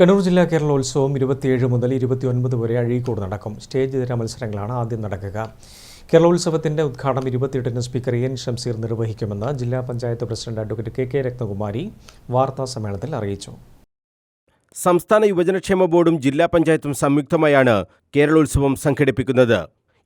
കണ്ണൂർ ജില്ലാ കേരളോത്സവം 27 മുതൽ 29 വരെ അഴീക്കോട് നടക്കും. സ്റ്റേജ് ഇതര മത്സരങ്ങളാണ് ആദ്യം നടക്കുക. കേരളോത്സവത്തിന്റെ ഉദ്ഘാടനം 28-ന് സ്പീക്കർ എൻ ഷംസീർ നിർവഹിക്കുമെന്ന് ജില്ലാ panchayat president advocate K Ratnakumari വാർത്താ സമ്മേളനത്തിൽ അറിയിച്ചു. സംസ്ഥാന യുവജനക്ഷേമ ബോർഡും ജില്ലാ പഞ്ചായത്തും സംയുക്തമായാണ് കേരളോത്സവം സംഘടിപ്പിക്കുന്നത്.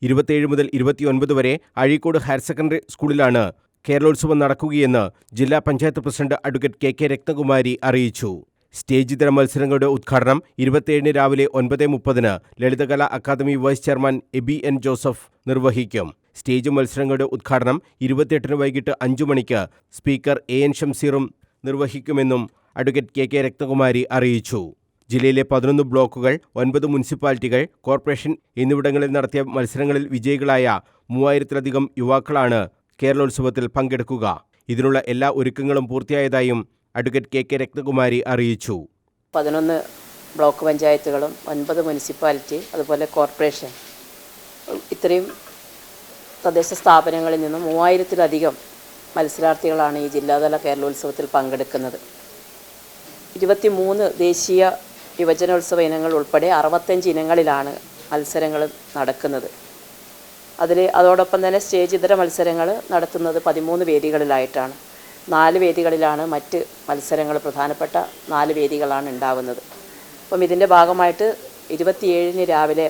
27 മുതൽ 29 വരെ അഴീക്കോട് ഹയർ സെക്കൻഡറി സ്കൂളിലാണ് കേരളോത്സവം നടക്കുകയെന്ന് ജില്ലാ panchayat president advocate K Ratnakumari അറിയിച്ചു. സ്റ്റേജ് ഇതര മത്സരങ്ങളുടെ ഉദ്ഘാടനം 27-ന് രാവിലെ 9:30-ന് Lalithakala academy vice chairman Eby N Joseph നിർവഹിക്കും. സ്റ്റേജ് മത്സരങ്ങളുടെ ഉദ്ഘാടനം 28-ന് വൈകിട്ട് 5 മണിക്ക് സ്പീക്കർ എ എൻ ഷംസീറും നിർവഹിക്കുമെന്നും അഡ്വക്കേറ്റ് കെ രത്നകുമാരി അറിയിച്ചു. ജില്ലയിലെ 11 ബ്ലോക്കുകൾ, 9 മുനിസിപ്പാലിറ്റികൾ, കോർപ്പറേഷൻ എന്നിവിടങ്ങളിൽ നടത്തിയ മത്സരങ്ങളിൽ വിജയികളായ 3000-ലധികം യുവാക്കളാണ് കേരളോത്സവത്തിൽ പങ്കെടുക്കുക. ഇതിനുള്ള എല്ലാ ഒരുക്കങ്ങളും പൂർത്തിയായതായും അഡ്വക്കേറ്റ് കെ രത്നകുമാരി അറിയിച്ചു. 11 ബ്ലോക്ക് പഞ്ചായത്തുകളും 9 മുനിസിപ്പാലിറ്റി, അതുപോലെ കോർപ്പറേഷൻ, ഇത്രയും തദ്ദേശ സ്ഥാപനങ്ങളിൽ നിന്നും 3000-ലധികം മത്സരാർത്ഥികളാണ് ഈ ജില്ലാതല കേരളോത്സവത്തിൽ പങ്കെടുക്കുന്നത്. 23 ദേശീയ യുവജനോത്സവ ഇനങ്ങൾ ഉൾപ്പെടെ 65 ഇനങ്ങളിലാണ് മത്സരങ്ങൾ നടക്കുന്നത്. അതോടൊപ്പം തന്നെ സ്റ്റേജ് ഇതര മത്സരങ്ങൾ നടത്തുന്നത് 13 വേദികളിലായിട്ടാണ്. 4 വേദികളിലാണ് മറ്റ് മത്സരങ്ങൾ, പ്രധാനപ്പെട്ട 4 വേദികളാണ് ഉണ്ടാകുന്നത്. അപ്പം ഇതിൻ്റെ ഭാഗമായിട്ട് 27-ന് രാവിലെ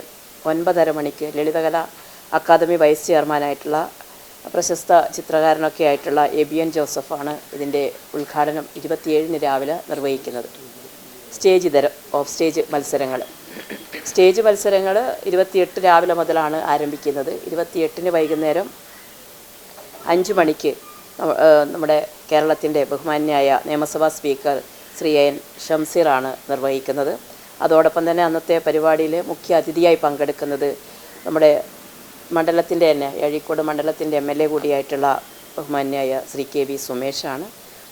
9:30 മണിക്ക് ലളിതകലാ അക്കാദമി വൈസ് ചെയർമാനായിട്ടുള്ള പ്രശസ്ത ചിത്രകാരനൊക്കെ ആയിട്ടുള്ള എബി എൻ ജോസഫാണ് ഇതിൻ്റെ ഉദ്ഘാടനം 27-ന് രാവിലെ നിർവഹിക്കുന്നത്. സ്റ്റേജ് ഇതര ഓഫ് സ്റ്റേജ് മത്സരങ്ങൾ 28 രാവിലെ മുതലാണ് ആരംഭിക്കുന്നത്. 28-ന് വൈകുന്നേരം 5 മണിക്ക് നമ്മുടെ കേരളത്തിൻ്റെ ബഹുമാന്യായ നിയമസഭാ സ്പീക്കർ ശ്രീ എൻ ഷംസീറാണ് നിർവഹിക്കുന്നത്. അതോടൊപ്പം തന്നെ അന്നത്തെ പരിപാടിയിൽ മുഖ്യ അതിഥിയായി പങ്കെടുക്കുന്നത് നമ്മുടെ മണ്ഡലത്തിൻ്റെ തന്നെ അഴീക്കോട് മണ്ഡലത്തിൻ്റെ MLA കൂടിയായിട്ടുള്ള ബഹുമാന്യായ ശ്രീ KB സുമേഷാണ്.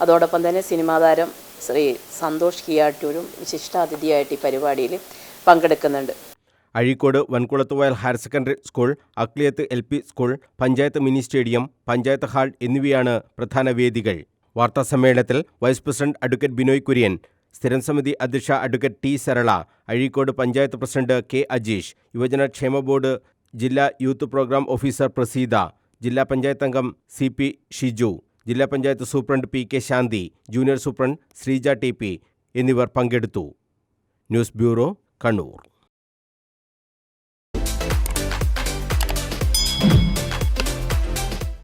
അതോടൊപ്പം തന്നെ സിനിമാ താരം ശ്രീ സന്തോഷ് കിയാട്ടൂരും വിശിഷ്ടാതിഥിയായിട്ട് ഈ പരിപാടിയിൽ പങ്കെടുക്കുന്നുണ്ട്. Azhikode Vankulathuvayal higher secondary school, Akliyath LP school, panchayat mini stadium, panchayat hall എന്നിവയാണ് പ്രധാന വേദികൾ. വാർത്താസമ്മേളനത്തിൽ vice president advocate Binoy Kurian, സ്ഥിരം സമിതി അധ്യക്ഷ advocate T Sarala, Azhikode panchayat president K Ajeesh, യുവജനക്ഷേമ ബോർഡ് ജില്ലാ യൂത്ത് പ്രോഗ്രാം ഓഫീസർ പ്രസീത, ജില്ലാ പഞ്ചായത്ത് അംഗം CP ഷിജു, ജില്ലാ panchayat superintendent PK Shanthi, junior superintendent Sreeja TP എന്നിവർ പങ്കെടുത്തു. News bureau, Kannur.